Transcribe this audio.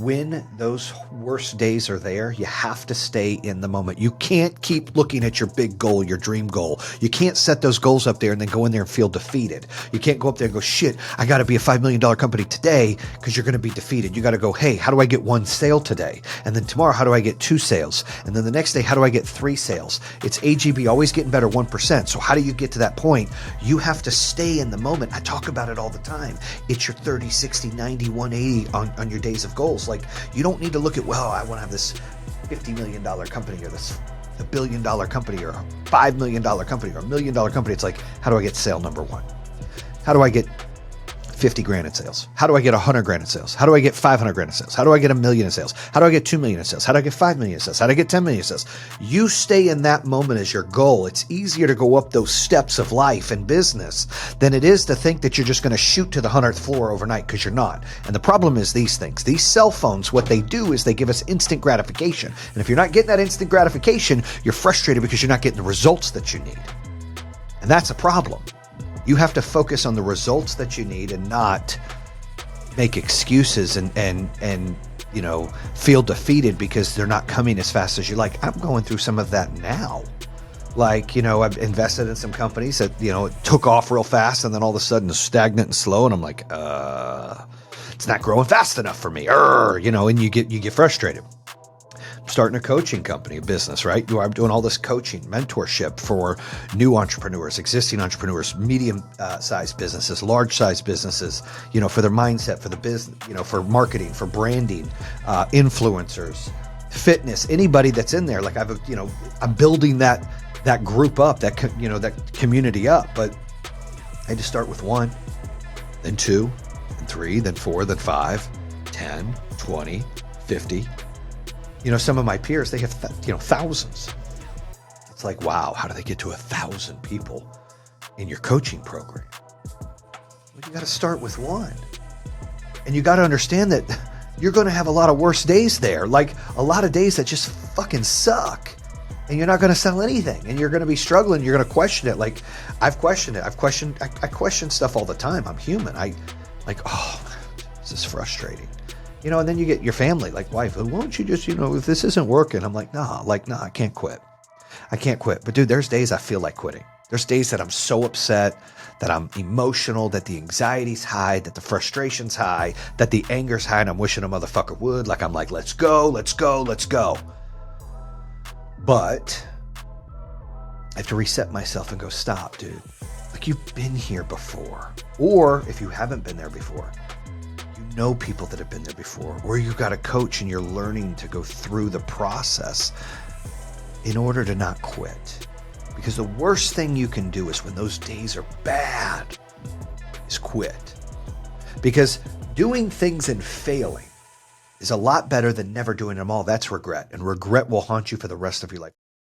When those worst days are there, you have to stay in the moment. You can't keep looking at your big goal, your dream goal. You can't set those goals up there and then go in there and feel defeated. You can't go up there and go, shit, I got to be a $5 million company today, because you're going to be defeated. You got to go, hey, how do I get 1 sale today? And then tomorrow, how do I get 2 sales? And then the next day, how do I get 3 sales? It's AGB, always getting better 1%. So how do you get to that point? You have to stay in the moment. I talk about it all the time. It's your 30, 60, 90, 180 on your days of goals. Like, you don't need to look at, well, I want to have this $50 million company, or this $1 billion company, or a $5 million company, or $1 million company. It's like, how do I get sale number 1? How do I get 50 grand in sales? How do I get 100 grand in sales? How do I get 500 grand in sales? How do I get $1 million in sales? How do I get 2 million in sales? How do I get 5 million in sales? How do I get 10 million in sales? You stay in that moment as your goal. It's easier to go up those steps of life and business than it is to think that you're just going to shoot to the 100th floor overnight, because you're not. And the problem is these things, these cell phones, what they do is they give us instant gratification. And if you're not getting that instant gratification, you're frustrated because you're not getting the results that you need. And that's a problem. You have to focus on the results that you need and not make excuses and feel defeated because they're not coming as fast as you like. I'm going through some of that now. Like, I've invested in some companies that, it took off real fast, and then all of a sudden it's stagnant and slow. And I'm like, it's not growing fast enough for me. And you get frustrated. Starting a coaching company, a business, right? I'm doing all this coaching, mentorship for new entrepreneurs, existing entrepreneurs, medium-sized businesses, large-sized businesses, for their mindset, for the business, for marketing, for branding, influencers, fitness, anybody that's in there. Like I'm building that group up, that community up. But I had to start with 1, then 2, then 3, then 4, then 5, 10, 20, 50. Some of my peers, they have, thousands. It's like, wow, how do they get to 1,000 people in your coaching program? Well, you got to start with 1. And you got to understand that you're going to have a lot of worse days there. Like a lot of days that just fucking suck. And you're not going to sell anything. And you're going to be struggling. You're going to question it. Like I've questioned it. I question stuff all the time. I'm human. This is frustrating. And then you get your family, like wife, why don't you just, if this isn't working, I'm like, nah, I can't quit. I can't quit. But dude, there's days I feel like quitting. There's days that I'm so upset, that I'm emotional, that the anxiety's high, that the frustration's high, that the anger's high, and I'm wishing a motherfucker would. Like, I'm like, let's go, let's go, let's go. But I have to reset myself and go, stop, dude. Like, you've been here before. Or if you haven't been there before, know people that have been there before, or you got a coach and you're learning to go through the process in order to not quit. Because the worst thing you can do is when those days are bad is quit. Because doing things and failing is a lot better than never doing them all. That's regret, and regret will haunt you for the rest of your life.